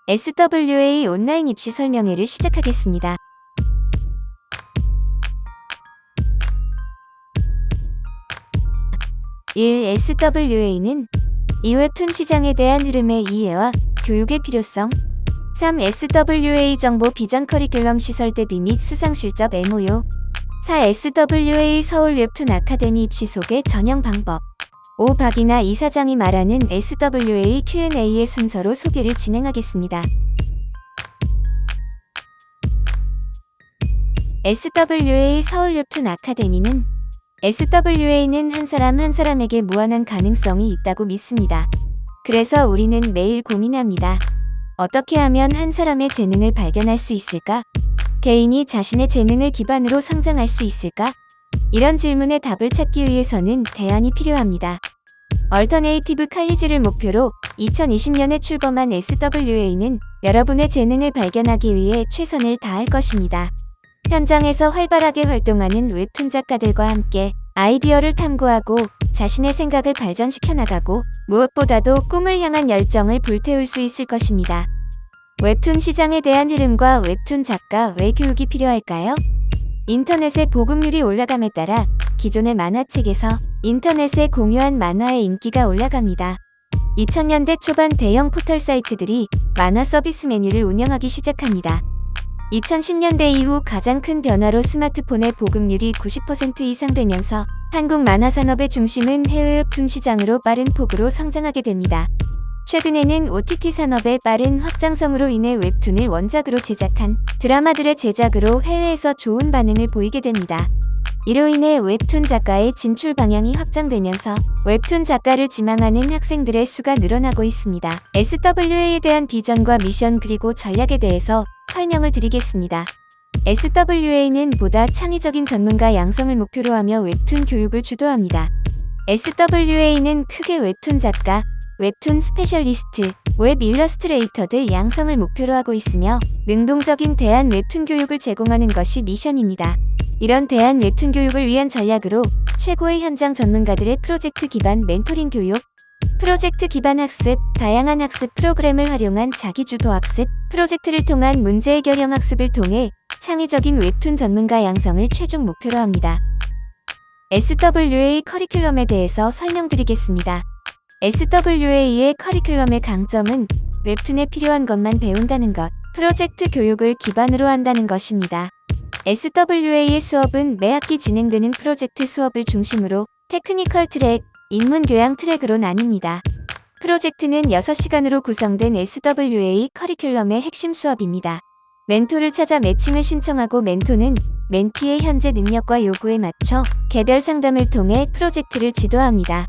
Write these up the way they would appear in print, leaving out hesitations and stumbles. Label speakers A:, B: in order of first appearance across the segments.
A: SWA 온라인 입시 설명회를 시작하겠습니다. (1) SWA는 이 웹툰 시장에 대한 흐름의 이해와 교육의 필요성. 3. SWA 정보 비전 커리큘럼 시설 대비 및 수상 실적 MOU. 4. SWA 서울 웹툰 아카데미 입시 소개 전형 방법. 5. 박이나 이사장이 말하는 SWA Q&A의 순서로 소개를 진행하겠습니다. SWA 서울 웹툰 아카데미는 SWA는 한 사람 한 사람에게 무한한 가능성이 있다고 믿습니다. 그래서 우리는 매일 고민합니다. 어떻게 하면 한 사람의 재능을 발견할 수 있을까? 개인이 자신의 재능을 기반으로 성장할 수 있을까? 이런 질문에 답을 찾기 위해서는 대안이 필요합니다. 얼터네이티브 칼리지를 목표로 2020년에 출범한 SWA는 여러분의 재능을 발견하기 위해 최선을 다할 것입니다. 현장에서 활발하게 활동하는 웹툰 작가들과 함께 아이디어를 탐구하고 자신의 생각을 발전시켜 나가고 무엇보다도 꿈을 향한 열정을 불태울 수 있을 것입니다. 웹툰 시장에 대한 흐름과 웹툰 작가 왜 교육이 필요할까요? 인터넷의 보급률이 올라감에 따라 기존의 만화책에서 인터넷에 공유한 만화의 인기가 올라갑니다. 2000년대 초반 대형 포털 사이트들이 만화 서비스 메뉴를 운영하기 시작합니다. 2010년대 이후 가장 큰 변화로 스마트폰의 보급률이 90% 이상 되면서 한국 만화 산업의 중심은 해외 웹툰 시장으로 빠른 폭으로 성장하게 됩니다. 최근에는 OTT 산업의 빠른 확장성으로 인해 웹툰을 원작으로 제작한 드라마들의 제작으로 해외에서 좋은 반응을 보이게 됩니다. 이로 인해 웹툰 작가의 진출 방향이 확장되면서 웹툰 작가를 지망하는 학생들의 수가 늘어나고 있습니다. SWA에 대한 비전과 미션 그리고 전략에 대해서 설명을 드리겠습니다. SWA는 보다 창의적인 전문가 양성을 목표로 하며 웹툰 교육을 주도합니다. SWA는 크게 웹툰 작가, 웹툰 스페셜리스트, 웹 일러스트레이터들 양성을 목표로 하고 있으며 능동적인 대안 웹툰 교육을 제공하는 것이 미션입니다. 이런 대안 웹툰 교육을 위한 전략으로 최고의 현장 전문가들의 프로젝트 기반 멘토링 교육, 프로젝트 기반 학습, 다양한 학습 프로그램을 활용한 자기주도 학습, 프로젝트를 통한 문제 해결형 학습을 통해 창의적인 웹툰 전문가 양성을 최종 목표로 합니다. SWA 커리큘럼에 대해서 설명드리겠습니다. SWA의 커리큘럼의 강점은 웹툰에 필요한 것만 배운다는 것, 프로젝트 교육을 기반으로 한다는 것입니다. SWA의 수업은 매 학기 진행되는 프로젝트 수업을 중심으로 테크니컬 트랙, 인문교양 트랙으로 나뉩니다. 프로젝트는 6시간으로 구성된 SWA 커리큘럼의 핵심 수업입니다. 멘토를 찾아 매칭을 신청하고 멘토는 멘티의 현재 능력과 요구에 맞춰 개별 상담을 통해 프로젝트를 지도합니다.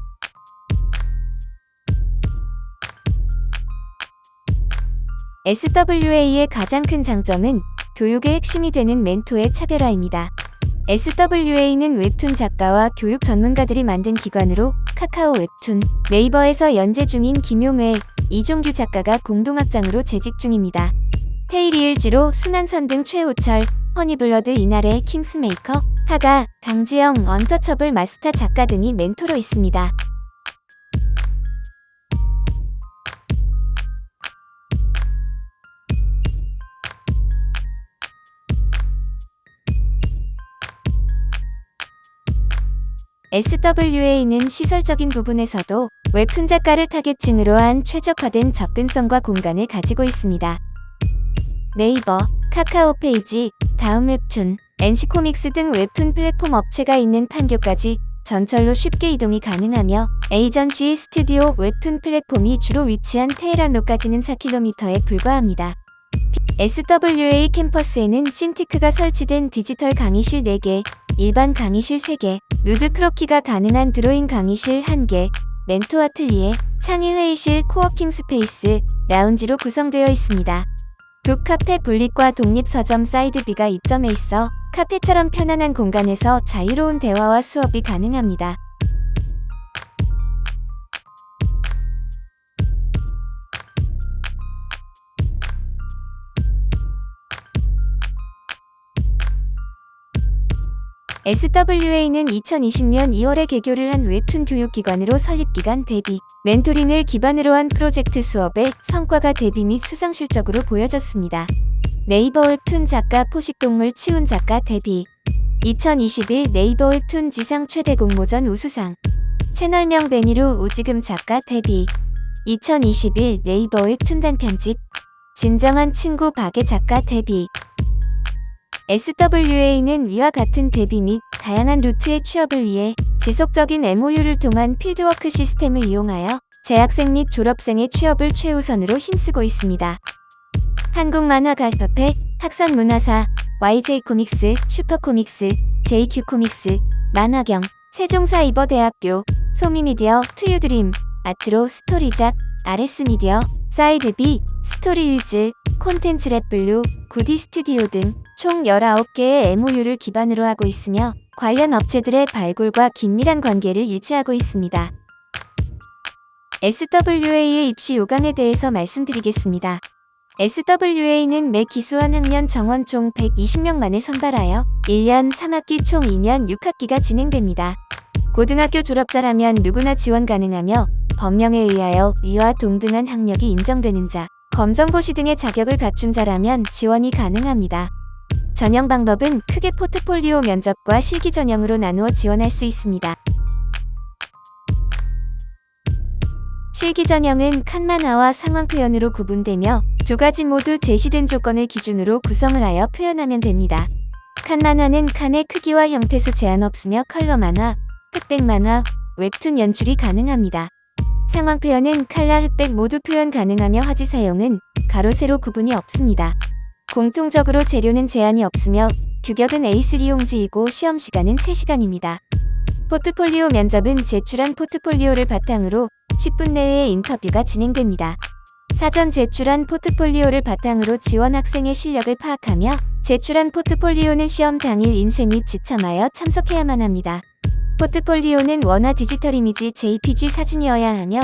A: SWA의 가장 큰 장점은 교육의 핵심이 되는 멘토의 차별화입니다. SWA는 웹툰 작가와 교육 전문가들이 만든 기관으로 카카오 웹툰, 네이버에서 연재 중인 김용회, 이종규 작가가 공동학장으로 재직 중입니다. 테일리일지로, 순한선 등 최호철, 허니블러드 이날의 킹스메이커, 하가, 강지영, 언터처블 마스터 작가 등이 멘토로 있습니다. SWA는 시설적인 부분에서도 웹툰 작가를 타겟층으로 한 최적화된 접근성과 공간을 가지고 있습니다. 네이버, 카카오 페이지, 다음 웹툰, NC코믹스 등 웹툰 플랫폼 업체가 있는 판교까지 전철로 쉽게 이동이 가능하며 에이전시 스튜디오 웹툰 플랫폼이 주로 위치한 테헤란로까지는 4km에 불과합니다. SWA 캠퍼스에는 신티크가 설치된 디지털 강의실 4개, 일반 강의실 3개, 누드 크로키가 가능한 드로잉 강의실 1개, 멘토 아틀리에, 창의 회의실, 코워킹 스페이스, 라운지로 구성되어 있습니다. 북카페 분리과 독립 서점 사이드비가 입점해 있어 카페처럼 편안한 공간에서 자유로운 대화와 수업이 가능합니다. SWA는 2020년 2월에 개교를 한 웹툰 교육기관으로 설립기간 대비, 멘토링을 기반으로 한 프로젝트 수업의 성과가 대비 및 수상 실적으로 보여졌습니다. 네이버 웹툰 작가 포식동물 치운 작가 데뷔 2021 네이버 웹툰 지상 최대 공모전 우수상 채널명 베니로 우지금 작가 데뷔 2021 네이버 웹툰 단편집 진정한 친구 박애 작가 데뷔 SWA는 위와 같은 대비 및 다양한 루트의 취업을 위해 지속적인 MOU를 통한 필드워크 시스템을 이용하여 재학생 및 졸업생의 취업을 최우선으로 힘쓰고 있습니다. 한국만화가협회, 학산문화사, YJ코믹스, 슈퍼코믹스, JQ코믹스, 만화경, 세종사이버대학교, 소미미디어, 투유드림, 아트로 스토리작, RS미디어, 사이드비, 스토리위즈, 콘텐츠랩블루, 구디스튜디오 등 총 19개의 MOU를 기반으로 하고 있으며 관련 업체들의 발굴과 긴밀한 관계를 유지하고 있습니다. SWA의 입시 요강에 대해서 말씀드리겠습니다. SWA는 매 기수한 학년 정원 총 120명만을 선발하여 1년 3학기 총 2년 6학기가 진행됩니다. 고등학교 졸업자라면 누구나 지원 가능하며 법령에 의하여 위와 동등한 학력이 인정되는 자, 검정고시 등의 자격을 갖춘 자라면 지원이 가능합니다. 전형 방법은 크게 포트폴리오 면접과 실기 전형으로 나누어 지원할 수 있습니다. 실기 전형은 칸만화와 상황 표현으로 구분되며 두 가지 모두 제시된 조건을 기준으로 구성을 하여 표현하면 됩니다. 칸만화는 칸의 크기와 형태수 제한 없으며 컬러 만화, 흑백 만화, 웹툰 연출이 가능합니다. 상황 표현은 칼라, 흑백 모두 표현 가능하며 화지 사용은 가로, 세로 구분이 없습니다. 공통적으로 재료는 제한이 없으며 규격은 A3 용지이고 시험 시간은 3시간입니다. 포트폴리오 면접은 제출한 포트폴리오를 바탕으로 10분 내외의 인터뷰가 진행됩니다. 사전 제출한 포트폴리오를 바탕으로 지원 학생의 실력을 파악하며 제출한 포트폴리오는 시험 당일 인쇄 및 지참하여 참석해야만 합니다. 포트폴리오는 원화 디지털 이미지 JPG 사진이어야 하며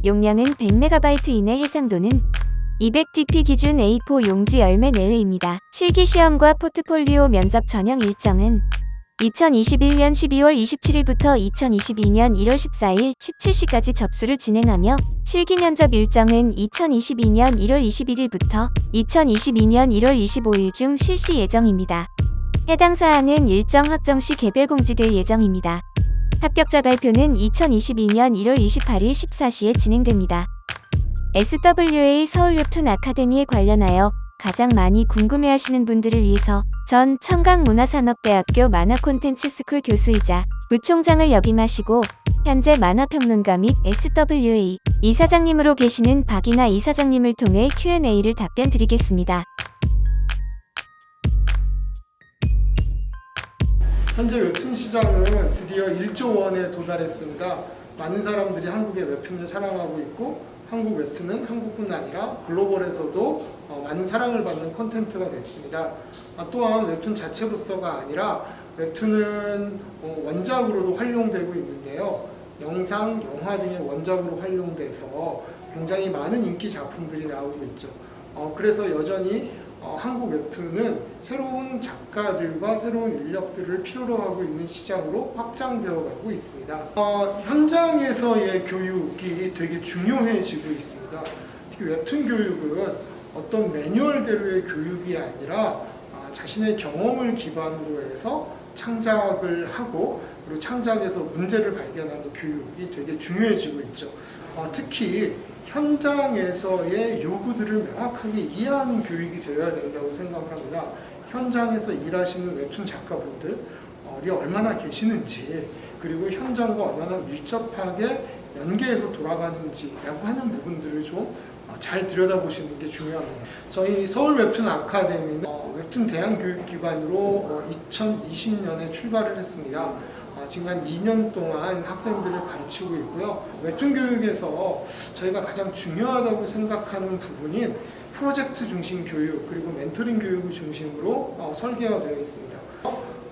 A: 용량은 100MB 이내, 해상도는 200dp 기준 A4 용지 열매 내외입니다. 실기시험과 포트폴리오 면접 전형 일정은 2021년 12월 27일부터 2022년 1월 14일 17시까지 접수를 진행하며 실기 면접 일정은 2022년 1월 21일부터 2022년 1월 25일 중 실시 예정입니다. 해당 사항은 일정 확정 시 개별 공지될 예정입니다. 합격자 발표는 2022년 1월 28일 14시에 진행됩니다. SWA 서울웹툰 아카데미에 관련하여 가장 많이 궁금해하시는 분들을 위해서 전 청강문화산업대학교 만화콘텐츠스쿨 교수이자 부총장을 역임하시고 현재 만화평론가 및 SWA 이사장님으로 계시는 박이나 이사장님을 통해 Q&A를 답변 드리겠습니다.
B: 현재 웹툰 시장은 드디어 1조 원에 도달했습니다. 많은 사람들이 한국의 웹툰을 사랑하고 있고 한국 웹툰은 한국뿐 아니라 글로벌에서도 많은 사랑을 받는 콘텐츠가 됐습니다. 또한 웹툰 자체로서가 아니라 웹툰은 원작으로도 활용되고 있는데요. 영상, 영화 등의 원작으로 활용돼서 굉장히 많은 인기 작품들이 나오고 있죠. 그래서 여전히 한국 웹툰은 새로운 작가들과 새로운 인력들을 필요로 하고 있는 시장으로 확장되어 가고 있습니다. 현장에서의 교육이 되게 중요해지고 있습니다. 특히 웹툰 교육은 어떤 매뉴얼대로의 교육이 아니라 자신의 경험을 기반으로 해서 창작을 하고 그리고 창작에서 문제를 발견하는 교육이 되게 중요해지고 있죠. 특히 현장에서의 요구들을 명확하게 이해하는 교육이 되어야 된다고 생각을 합니다. 현장에서 일하시는 웹툰 작가분들이 얼마나 계시는지 그리고 현장과 얼마나 밀접하게 연계해서 돌아가는지라고 하는 부분들을 좀 잘 들여다보시는 게 중요합니다. 저희 서울 웹툰 아카데미는 웹툰 대안교육기관으로 2020년에 출발을 했습니다. 지금 한 2년 동안 학생들을 가르치고 있고요. 웹툰 교육에서 저희가 가장 중요하다고 생각하는 부분인 프로젝트 중심 교육 그리고 멘토링 교육을 중심으로 설계가 되어 있습니다.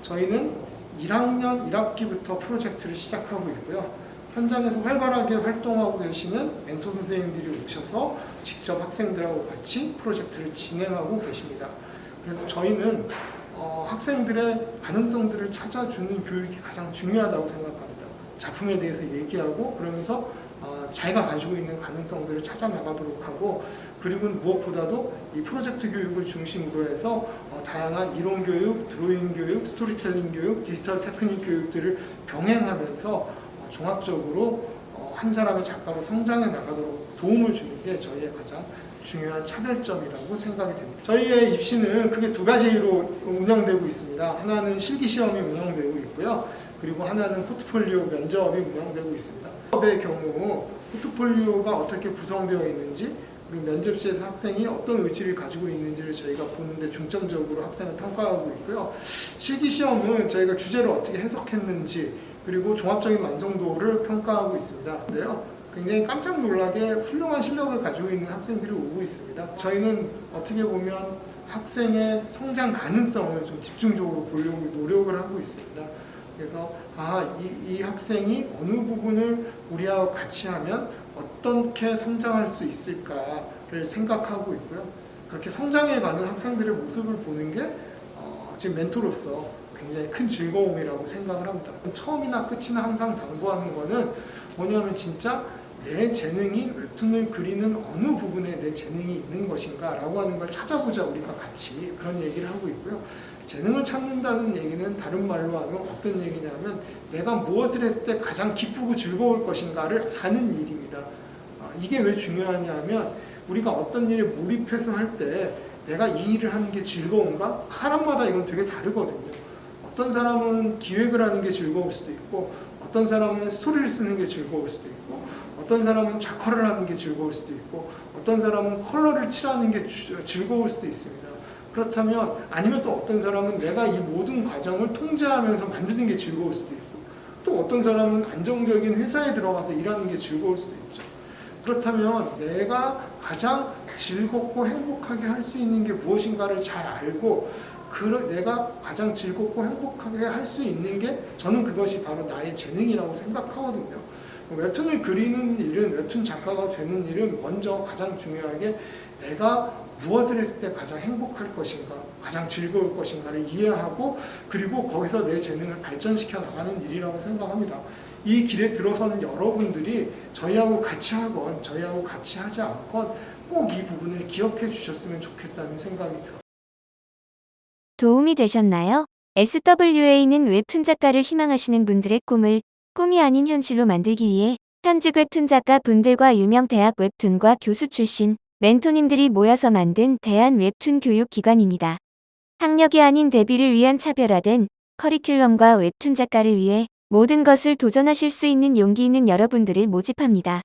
B: 저희는 1학년 1학기부터 프로젝트를 시작하고 있고요. 현장에서 활발하게 활동하고 계시는 멘토 선생님들이 오셔서 직접 학생들하고 같이 프로젝트를 진행하고 계십니다. 그래서 저희는 학생들의 가능성들을 찾아주는 교육이 가장 중요하다고 생각합니다. 작품에 대해서 얘기하고 그러면서 자기가 가지고 있는 가능성들을 찾아 나가도록 하고, 그리고 무엇보다도 이 프로젝트 교육을 중심으로 해서 다양한 이론 교육, 드로잉 교육, 스토리텔링 교육, 디지털 테크닉 교육들을 병행하면서 종합적으로 한 사람의 작가로 성장해 나가도록 도움을 주는 게 저희의 가장 중요한 차별점이라고 생각이 됩니다. 저희의 입시는 크게 두 가지로 운영되고 있습니다. 하나는 실기시험이 운영되고 있고요. 그리고 하나는 포트폴리오 면접이 운영되고 있습니다. 면접의 경우 포트폴리오가 어떻게 구성되어 있는지, 그리고 면접시에서 학생이 어떤 의지를 가지고 있는지를 저희가 보는데 중점적으로 학생을 평가하고 있고요. 실기시험은 저희가 주제를 어떻게 해석했는지, 그리고 종합적인 완성도를 평가하고 있습니다. 근데요, 굉장히 깜짝 놀라게 훌륭한 실력을 가지고 있는 학생들이 오고 있습니다. 저희는 어떻게 보면 학생의 성장 가능성을 좀 집중적으로 보려고 노력을 하고 있습니다. 그래서 이 학생이 어느 부분을 우리하고 같이 하면 어떻게 성장할 수 있을까를 생각하고 있고요. 그렇게 성장해가는 학생들의 모습을 보는 게 지금 멘토로서 굉장히 큰 즐거움이라고 생각을 합니다. 처음이나 끝이나 항상 당부하는 거는 뭐냐면 진짜 내 재능이 웹툰을 그리는 어느 부분에 내 재능이 있는 것인가 라고 하는 걸 찾아보자, 우리가 같이 그런 얘기를 하고 있고요. 재능을 찾는다는 얘기는 다른 말로 하면 어떤 얘기냐면 내가 무엇을 했을 때 가장 기쁘고 즐거울 것인가를 아는 일입니다. 이게 왜 중요하냐면 우리가 어떤 일에 몰입해서 할 때 내가 이 일을 하는 게 즐거운가? 사람마다 이건 되게 다르거든요. 어떤 사람은 기획을 하는 게 즐거울 수도 있고, 어떤 사람은 스토리를 쓰는 게 즐거울 수도 있고, 어떤 사람은 작화를 하는 게 즐거울 수도 있고, 어떤 사람은 컬러를 칠하는 게 즐거울 수도 있습니다. 그렇다면 아니면 또 어떤 사람은 내가 이 모든 과정을 통제하면서 만드는 게 즐거울 수도 있고, 또 어떤 사람은 안정적인 회사에 들어가서 일하는 게 즐거울 수도 있죠. 그렇다면 내가 가장 즐겁고 행복하게 할 수 있는 게 무엇인가를 잘 알고, 내가 가장 즐겁고 행복하게 할 수 있는 게 저는 그것이 바로 나의 재능이라고 생각하거든요. 웹툰을 그리는 일은, 웹툰 작가가 되는 일은 먼저 가장 중요하게 내가 무엇을 했을 때 가장 행복할 것인가, 가장 즐거울 것인가를 이해하고, 그리고 거기서 내 재능을 발전시켜 나가는 일이라고 생각합니다. 이 길에 들어서는 여러분들이 저희하고 같이 하건 저희하고 같이 하지 않건 꼭 이 부분을 기억해 주셨으면 좋겠다는 생각이 들어요.
A: 도움이 되셨나요? SWA는 웹툰 작가를 희망하시는 분들의 꿈이 아닌 현실로 만들기 위해 현직 웹툰 작가 분들과 유명 대학 웹툰과 교수 출신 멘토님들이 모여서 만든 대한 웹툰 교육 기관입니다. 학력이 아닌 데뷔를 위한 차별화된 커리큘럼과 웹툰 작가를 위해 모든 것을 도전하실 수 있는 용기 있는 여러분들을 모집합니다.